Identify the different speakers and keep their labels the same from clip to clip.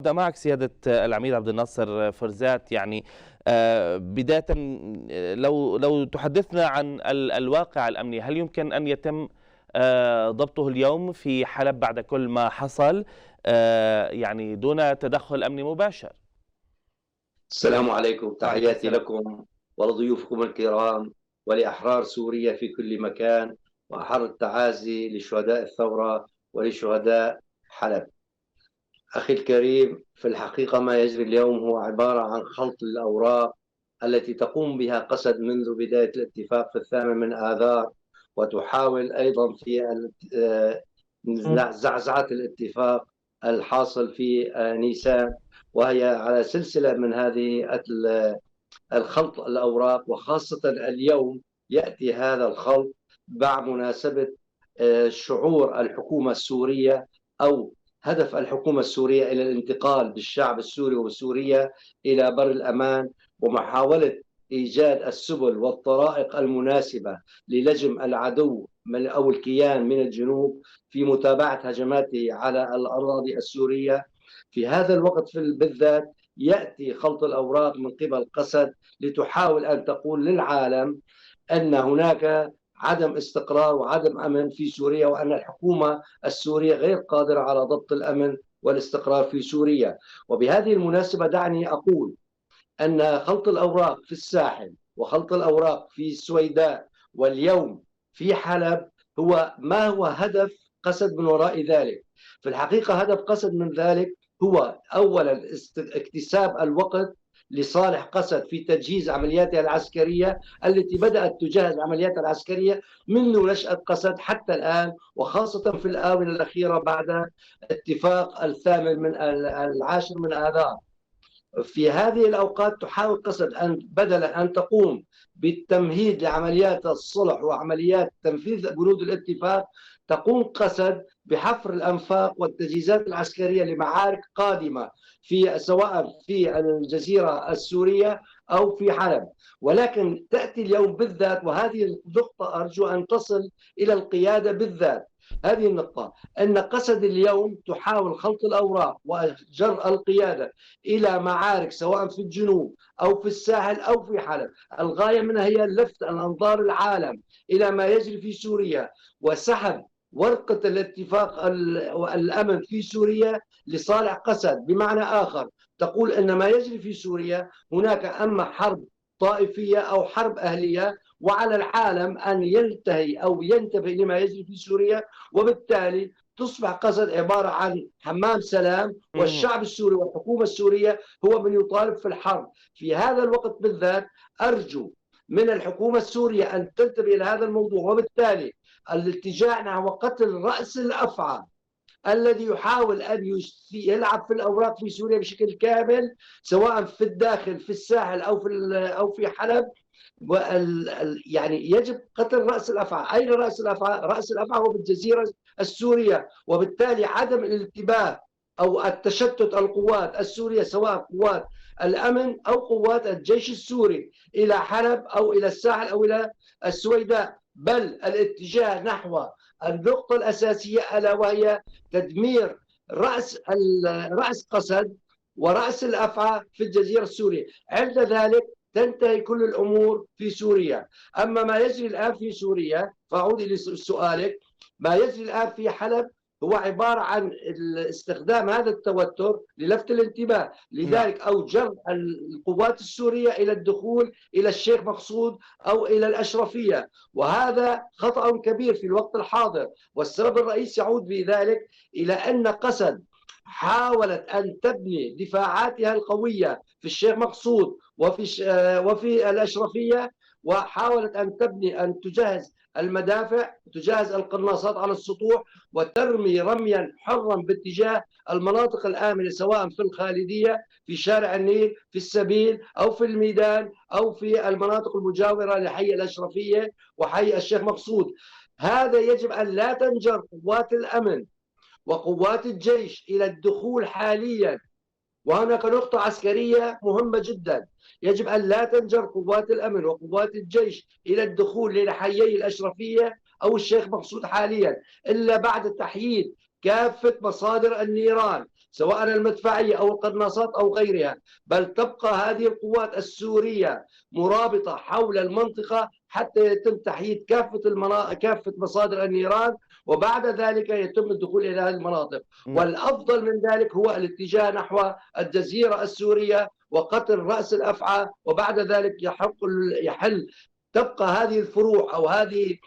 Speaker 1: أبدأ معك سيادة العميد عبد الناصر فرزات. يعني بداية، لو تحدثنا عن الواقع الأمني، هل يمكن أن يتم ضبطه اليوم في حلب بعد كل ما حصل، يعني دون تدخل أمني مباشر؟
Speaker 2: السلام عليكم،
Speaker 1: وعليكم
Speaker 2: تحياتي
Speaker 1: السلام.
Speaker 2: لكم ولضيوفكم الكرام ولأحرار سوريا في كل مكان، وأحر التعازي لشهداء الثورة ولشهداء حلب. أخي الكريم، في الحقيقة ما يجري اليوم هو عبارة عن خلط الأوراق التي تقوم بها قسد منذ بداية الاتفاق في 8 من آذار، وتحاول أيضا في زعزعة الاتفاق الحاصل في نيسان، وهي على سلسلة من هذه الخلط الأوراق. وخاصة اليوم يأتي هذا الخلط مع مناسبة شعور الحكومة السورية أو هدف الحكومة السورية إلى الانتقال بالشعب السوري وسوريا إلى بر الأمان، ومحاولة إيجاد السبل والطرائق المناسبة للجم العدو أو الكيان من الجنوب في متابعة هجماته على الأراضي السورية. في هذا الوقت بالذات يأتي خلط الأوراق من قبل قسد لتحاول أن تقول للعالم أن هناك عدم استقرار وعدم أمن في سوريا، وأن الحكومة السورية غير قادرة على ضبط الأمن والاستقرار في سوريا. وبهذه المناسبة دعني أقول أن خلط الأوراق في الساحل وخلط الأوراق في السويداء واليوم في حلب ما هو هدف قسد من وراء ذلك. في الحقيقة هدف قسد من ذلك هو أولا اكتساب الوقت لصالح قسد في تجهيز عملياتها العسكرية التي بدأت تجهز عملياتها العسكرية منذ نشأة قسد حتى الآن، وخاصة في الآونة الأخيرة بعد اتفاق 10 من آذار. في هذه الأوقات تحاول قسد أن بدل أن تقوم بالتمهيد لعمليات الصلح وعمليات تنفيذ بنود الاتفاق، تقوم قسد بحفر الأنفاق والتجهيزات العسكرية لمعارك قادمة سواء في الجزيرة السورية أو في حلب. ولكن تأتي اليوم بالذات، وهذه النقطة أرجو أن تصل إلى القيادة بالذات، هذه النقطة أن قسد اليوم تحاول خلط الأوراق وجر القيادة إلى معارك سواء في الجنوب أو في الساحل أو في حلب. الغاية منها هي لفت الأنظار العالم إلى ما يجري في سوريا وسحب ورقة الاتفاق الأمن في سوريا لصالح قسد. بمعنى آخر تقول أن ما يجري في سوريا هناك أما حرب طائفية أو حرب أهلية، وعلى العالم أن ينتهي أو ينتبه لما يجري في سوريا، وبالتالي تصبح قسد عبارة عن حمام سلام، والشعب السوري والحكومة السورية هو من يطالب في الحرب. في هذا الوقت بالذات أرجو من الحكومة السورية أن تنتبه إلى هذا الموضوع، وبالتالي الاتجاه نحو قتل رأس الأفعى الذي يحاول أن يلعب في الأوراق في سوريا بشكل كامل، سواء في الداخل في الساحل أو في حلب. يعني يجب قتل رأس الأفعى. أين رأس الأفعى؟ رأس الأفعى هو بالجزيرة السورية، وبالتالي عدم الانتباه أو التشتت القوات السورية سواء قوات الأمن أو قوات الجيش السوري إلى حلب أو إلى الساحل أو إلى السويداء، بل الاتجاه نحو النقطة الأساسية ألا وهي تدمير رأس قسد ورأس الأفعى في الجزيرة السورية. عند ذلك تنتهي كل الأمور في سوريا. أما ما يجري الآن في سوريا، فأعود إلى سؤالك، ما يجري الآن في حلب هو عبارة عن استخدام هذا التوتر للفت الانتباه، لذلك أو جر القوات السورية إلى الدخول إلى الشيخ مقصود أو إلى الأشرفية، وهذا خطأ كبير في الوقت الحاضر. والسبب الرئيسي يعود بذلك إلى أن قسد حاولت أن تبني دفاعاتها القوية في الشيخ مقصود وفي الأشرفية، وحاولت أن تجهز المدافع، تجهز القناصات على السطوح، وترمي رميا حرا باتجاه المناطق الآمنة سواء في الخالدية في شارع النيل في السبيل أو في الميدان أو في المناطق المجاورة لحي الأشرفية وحي الشيخ مقصود. هذا يجب أن لا تنجر قوات الأمن وقوات الجيش إلى الدخول حاليا. وهناك نقطة عسكرية مهمة جدا، يجب أن لا تنجر قوات الأمن وقوات الجيش إلى الدخول لحيي الأشرفية أو الشيخ مقصود حاليا إلا بعد تحييد كافة مصادر النيران سواء المدفعية أو القناصات أو غيرها، بل تبقى هذه القوات السورية مرابطة حول المنطقة حتى يتم تحييد كافة مصادر النيران، وبعد ذلك يتم الدخول إلى هذه المناطق.
Speaker 1: نعم.
Speaker 2: والأفضل من ذلك هو الاتجاه نحو الجزيرة السورية وقتل رأس الأفعى، وبعد ذلك يحل تبقى هذه الفروع أو هذه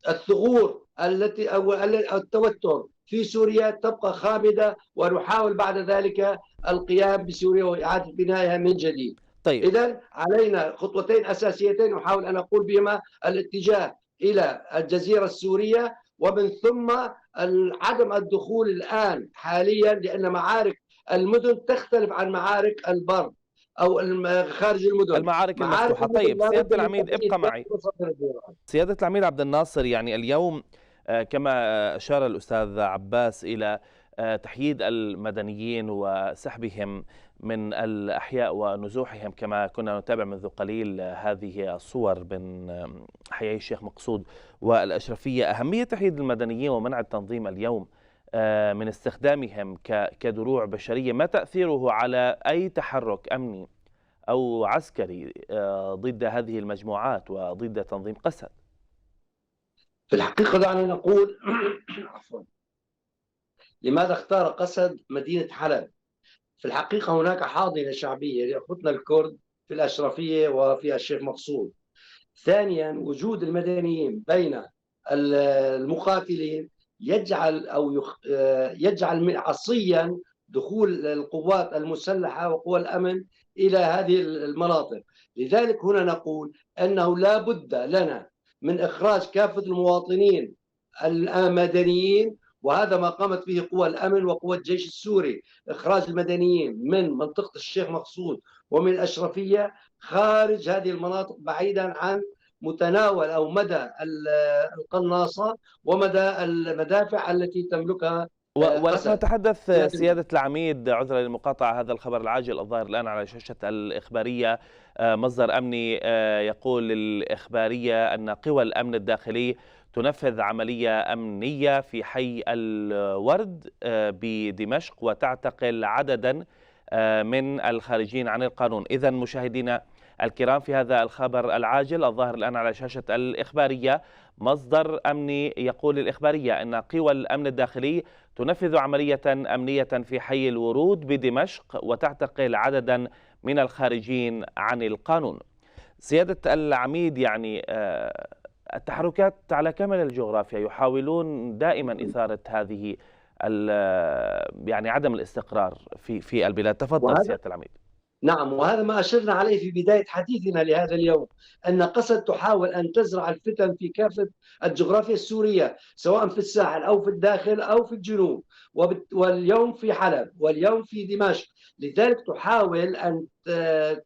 Speaker 2: الثغور التي أو التوتر في سوريا تبقى خامدة، ونحاول بعد ذلك القيام بسوريا وإعادة بنائها من جديد.
Speaker 1: طيب.
Speaker 2: إذن علينا خطوتين أساسيتين أحاول أن أقول بهما: الاتجاه إلى الجزيرة السورية، ومن ثم عدم الدخول الآن حاليا، لأن معارك المدن تختلف عن معارك البر أو خارج المدن.
Speaker 1: المعارك المفتوحة. طيب سيادة العميد ابقى معي. سيادة العميد عبد الناصر، يعني اليوم كما أشار الأستاذ عباس إلى تحييد المدنيين وسحبهم من الأحياء ونزوحهم، كما كنا نتابع منذ قليل هذه الصور من حيي الشيخ مقصود والأشرفية. أهمية تحييد المدنيين ومنع التنظيم اليوم من استخدامهم كدروع بشرية، ما تأثيره على أي تحرك أمني أو عسكري ضد هذه المجموعات وضد تنظيم قسد؟
Speaker 2: في الحقيقة دعنا نقول عفوا، لماذا اختار قسد مدينة حلب؟ في الحقيقة هناك حاضنة شعبية لأخوتنا الكرد في الأشرفية وفي الشيخ مقصود. ثانيا، وجود المدنيين بين المقاتلين يجعل عصيا دخول القوات المسلحة وقوى الأمن إلى هذه المناطق. لذلك هنا نقول أنه لا بد لنا من إخراج كافة المواطنين المدنيين، وهذا ما قامت به قوى الأمن وقوى الجيش السوري: إخراج المدنيين من منطقة الشيخ مقصود ومن الأشرفية خارج هذه المناطق، بعيدا عن متناول أو مدى القناصة ومدى المدافع التي تملكها.
Speaker 1: ونحن نتحدث سيادة العميد، عذرا للمقاطعة، هذا الخبر العاجل الظاهر الآن على شاشة الإخبارية، مصدر أمني يقول الإخبارية أن قوى الأمن الداخلي تنفذ عملية أمنية في حي الورد بدمشق وتعتقل عددا من الخارجين عن القانون. إذن مشاهدينا الكرام، في هذا الخبر العاجل الظاهر الآن على شاشة الإخبارية، مصدر أمني يقول الإخبارية أن قوى الأمن الداخلي تنفذ عملية أمنية في حي الورود بدمشق وتعتقل عددا من الخارجين عن القانون. سيادة العميد، يعني التحركات على كامل الجغرافيا يحاولون دائما إثارة هذه يعني عدم الاستقرار في البلاد. تفضل سيادة العميد.
Speaker 2: نعم، وهذا ما أشرنا عليه في بداية حديثنا لهذا اليوم، أن قسد تحاول أن تزرع الفتن في كافة الجغرافيا السورية، سواء في الساحل أو في الداخل أو في الجنوب، واليوم في حلب واليوم في دمشق. لذلك تحاول أن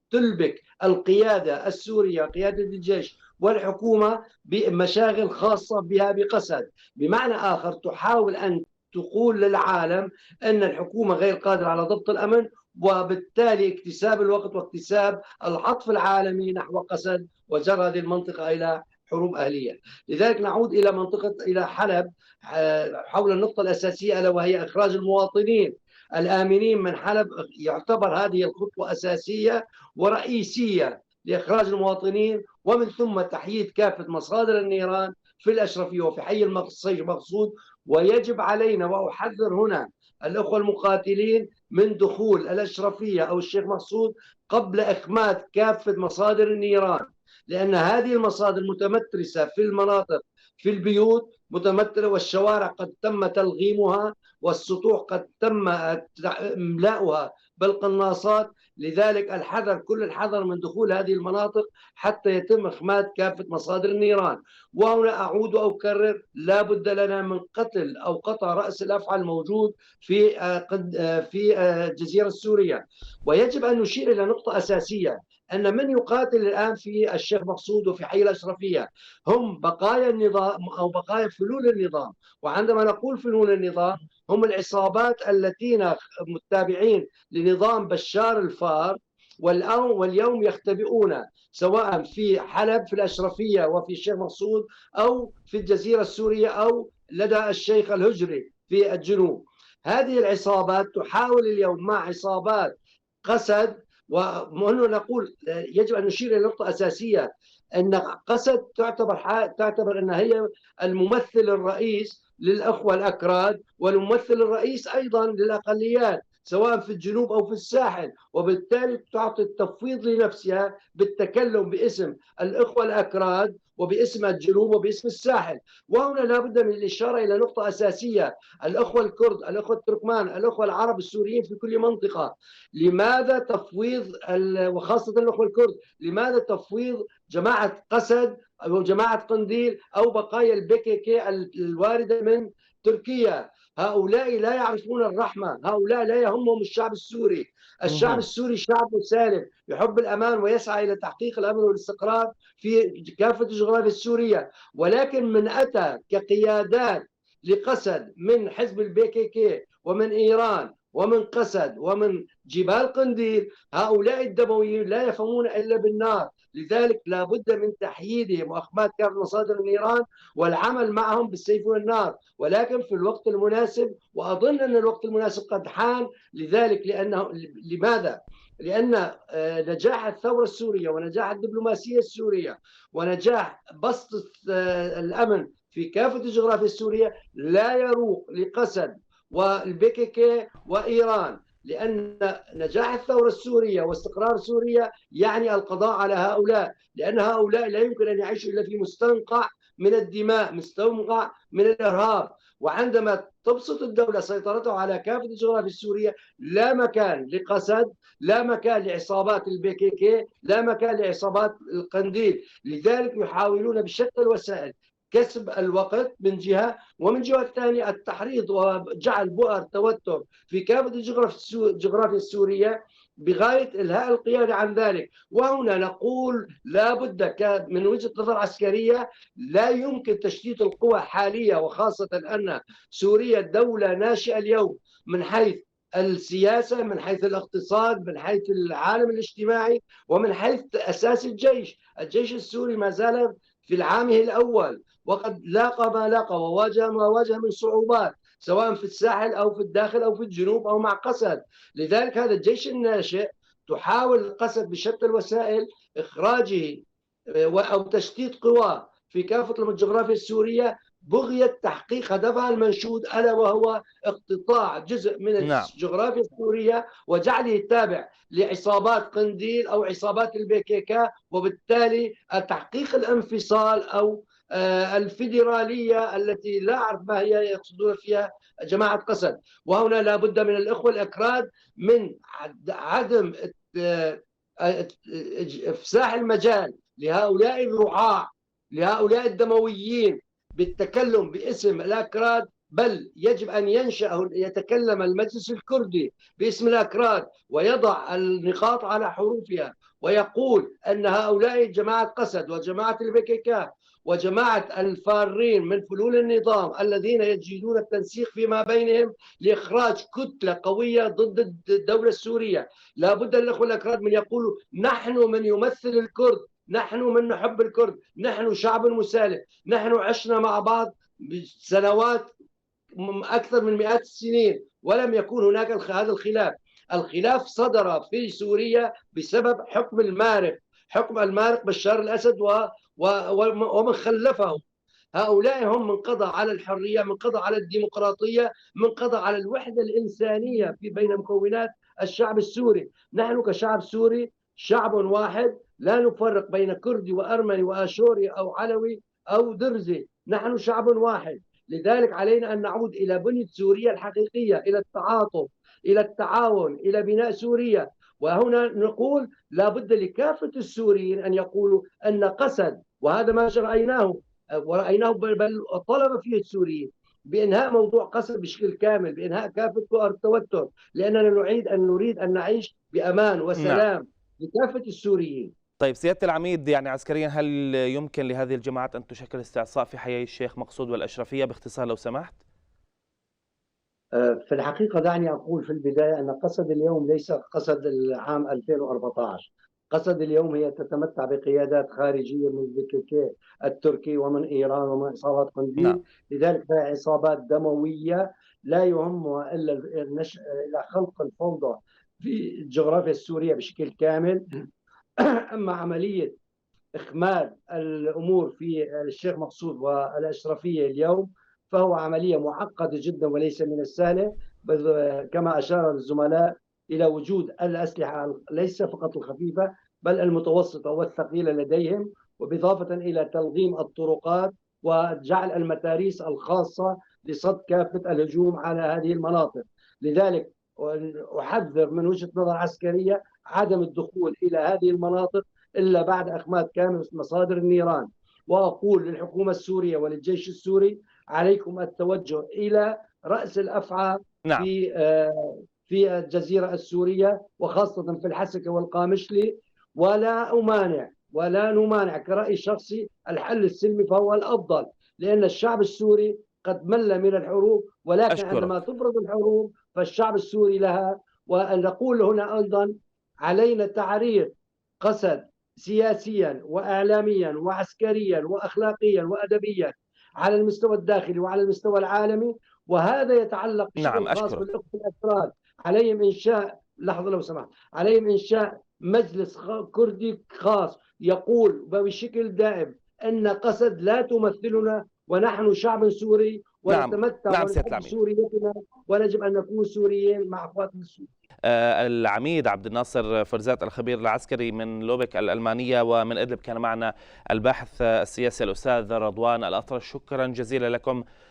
Speaker 2: تلبك القيادة السورية، قيادة الجيش والحكومة، بمشاغل خاصة بها بقسد. بمعنى آخر، تحاول أن تقول للعالم أن الحكومة غير قادرة على ضبط الأمن، وبالتالي اكتساب الوقت واكتساب العطف العالمي نحو قسد وجر هذه المنطقة إلى حروب أهلية. لذلك نعود إلى حلب حول النقطة الأساسية، ألا وهي إخراج المواطنين الآمنين من حلب. يعتبر هذه الخطوة أساسية ورئيسية لإخراج المواطنين، ومن ثم تحييد كافة مصادر النيران في الأشرفية وفي حي المقصود. ويجب علينا، وأحذر هنا الأخوة المقاتلين، من دخول الأشرفية أو الشيخ مقصود قبل إخماد كافة مصادر النيران، لأن هذه المصادر متمترسة في المناطق، في البيوت متمترة، والشوارع قد تم تلغيمها، والسطوح قد تم إملاؤها بالقناصات. لذلك الحذر، كل الحذر من دخول هذه المناطق حتى يتم إخماد كافة مصادر النيران. وهنا أعود وأكرر: لا بد لنا من قتل أو قطع رأس الأفعى الموجود في الجزيرة السورية. ويجب أن نشير إلى نقطة أساسية، أن من يقاتل الآن في الشيخ مقصود وفي حي الأشرفية هم بقايا النظام أو بقايا فلول النظام. وعندما نقول فلول النظام، هم العصابات التي متابعين لنظام بشار الفار، واليوم يختبئون سواء في حلب في الأشرفية وفي الشيخ مقصود، أو في الجزيرة السورية، أو لدى الشيخ الهجري في الجنوب. هذه العصابات تحاول اليوم مع عصابات قسد، وهنا نقول يجب أن نشير إلى نقطة أساسية، أن قسد تعتبر أنها هي الممثل الرئيس للأخوة الأكراد، والممثل الرئيس أيضا للأقليات سواء في الجنوب أو في الساحل، وبالتالي تعطي التفويض لنفسها بالتكلم باسم الإخوة الأكراد وباسم الجنوب وباسم الساحل. وهنا لا بد من الإشارة إلى نقطة أساسية: الأخوة الكرد، الأخوة التركمان، الأخوة العرب السوريين في كل منطقة، لماذا تفويض وخاصة الأخوة الكرد، لماذا تفويض جماعة قسد أو جماعة قنديل أو بقايا البي كي كي الواردة من تركيا؟ هؤلاء لا يعرفون الرحمة، هؤلاء لا يهمهم الشعب السوري. الشعب السوري شعب مسالم يحب الأمان ويسعى إلى تحقيق الأمن والاستقرار في كافة الجغرافيا السورية، ولكن من أتى كقيادات لقسد من حزب البي كي كي ومن إيران ومن قسد ومن جبال قنديل، هؤلاء الدمويين لا يفهمون إلا بالنار. لذلك لا بد من تحييدهم وأخماد كافة مصادر من إيران والعمل معهم بالسيف والنار، ولكن في الوقت المناسب، وأظن أن الوقت المناسب قد حان لذلك. لماذا؟ لأن نجاح الثورة السورية ونجاح الدبلوماسية السورية ونجاح بسط الأمن في كافة الجغرافيا السورية لا يروق لقسد والبي كي كي وإيران، لأن نجاح الثورة السورية واستقرار سوريا يعني القضاء على هؤلاء، لأن هؤلاء لا يمكن أن يعيشوا إلا في مستنقع من الدماء، مستنقع من الإرهاب. وعندما تبسط الدولة سيطرتها على كافة الجغرافيا السورية لا مكان لقسد، لا مكان لعصابات البي كي كي، لا مكان لعصابات القنديل. لذلك يحاولون بشتى الوسائل كسب الوقت من جهة، ومن جهة الثانية التحريض وجعل بؤر توتر في كافة الجغرافيا السورية بغاية إلهاء القيادة عن ذلك. وهنا نقول لا بد من وجهة نظر عسكرية، لا يمكن تشتيت القوى حاليا، وخاصة أن سوريا دولة ناشئة اليوم من حيث السياسة، من حيث الاقتصاد، من حيث العالم الاجتماعي، ومن حيث أساس الجيش السوري ما زال في العامه الأول، وقد لاقى ما لاقى وواجه ما واجه من صعوبات سواء في الساحل أو في الداخل أو في الجنوب أو مع قسد. لذلك هذا الجيش الناشئ تحاول قسد بشتى الوسائل إخراجه أو تشتيت قواه في كافة الجغرافيا السورية بغية تحقيق هدفها المنشود، ألا وهو اقتطاع جزء من الجغرافيا السورية وجعله تابع لعصابات قنديل أو عصابات البي كي كي، وبالتالي تحقيق الانفصال أو الفيدرالية التي لا أعرف ما هي يقصدون فيها جماعة قسد. وهنا لا بد من الإخوة الأكراد من عدم إفساح المجال لهؤلاء الرعاع، لهؤلاء الدمويين بالتكلم باسم الأكراد، بل يجب أن يتكلم المجلس الكردي باسم الأكراد ويضع النقاط على حروفها ويقول أن هؤلاء جماعة قسد وجماعة البي كي كي وجماعة الفارين من فلول النظام الذين يجيدون التنسيق فيما بينهم لإخراج كتلة قوية ضد الدولة السورية. لا بد الأخوة الأكراد من يقولوا نحن من يمثل الكرد، نحن من نحب الكرد، نحن شعب مسالم، نحن عشنا مع بعض سنوات أكثر من مئات السنين ولم يكن هناك هذا الخلاف. الخلاف صدر في سوريا بسبب حكم المارق بشار الأسد ومن خلفه. هؤلاء هم من قضى على الحرية، من قضى على الديمقراطية، من قضى على الوحدة الإنسانية في بين مكونات الشعب السوري. نحن كشعب سوري شعب واحد، لا نفرق بين كردي وأرمني وآشوري أو علوي أو درزي، نحن شعب واحد. لذلك علينا أن نعود إلى بنية سوريا الحقيقية، إلى التعاطف، إلى التعاون، إلى بناء سوريا. وهنا نقول لا بد لكافة السوريين أن يقولوا أن قسد، وهذا ما رأيناه ورأيناه بل طلب فيه السوريين بإنهاء موضوع قسد بشكل كامل، بإنهاء كافة بؤر التوتر، لأننا نريد أن نعيش بأمان وسلام لكافة السوريين.
Speaker 1: طيب سيادة العميد، يعني عسكريا هل يمكن لهذه الجماعات أن تشكل استعصاء في حيي الشيخ مقصود والأشرفية باختصار لو سمحت؟
Speaker 2: في الحقيقة دعني أقول في البداية أن قسد اليوم ليس قسد العام 2014. قسد اليوم هي تتمتع بقيادات خارجية من البكك التركي ومن إيران ومن عصابات
Speaker 1: نعم.
Speaker 2: قنديل. لذلك فهي عصابات دموية لا يهمها إلا إلى خلق الفوضى في الجغرافيا السورية بشكل كامل. أما عملية إخماد الأمور في الشيخ مقصود والأشرفية اليوم فهو عملية معقدة جدا وليس من السهلة، كما أشار الزملاء إلى وجود الأسلحة ليس فقط الخفيفة بل المتوسطة والثقيلة لديهم، وبإضافة إلى تلغيم الطرقات وجعل المتاريس الخاصة لصد كافة الهجوم على هذه المناطق. لذلك أحذر من وجهة نظر عسكرية عدم الدخول إلى هذه المناطق إلا بعد إخماد كامل مصادر النيران. وأقول للحكومة السورية وللجيش السوري عليكم التوجه إلى رأس الأفعى
Speaker 1: نعم.
Speaker 2: في الجزيرة السورية وخاصة في الحسكة والقامشلي، ولا نمانع كرأي شخصي الحل السلمي فهو الأفضل، لأن الشعب السوري قد مل من الحروب، ولكن عندما
Speaker 1: أشكرك.
Speaker 2: تفرض الحروب فالشعب السوري لها. ونقول هنا أيضا علينا تعريض قسد سياسيا وإعلاميا وعسكريا وأخلاقيا وأدبيا على المستوى الداخلي وعلى المستوى العالمي، وهذا يتعلق بشكل
Speaker 1: نعم.
Speaker 2: خاص
Speaker 1: أشكرك.
Speaker 2: بالأخوة الأتراك. عليهم إنشاء، لحظة لو سمحت، عليهم إنشاء مجلس كردي خاص يقول بشكل دائم أن قسد لا تمثلنا ونحن شعب سوري
Speaker 1: نعم.
Speaker 2: ونتمتع
Speaker 1: نعم سيادة
Speaker 2: ونحب
Speaker 1: العميد.
Speaker 2: سوريتنا ويجب أن نكون سوريين مع أخواتنا السوريين.
Speaker 1: العميد عبد الناصر فرزات الخبير العسكري من لوبك الألمانية، ومن إدلب كان معنا الباحث السياسي الأستاذ رضوان الأطرش. شكرا جزيلا لكم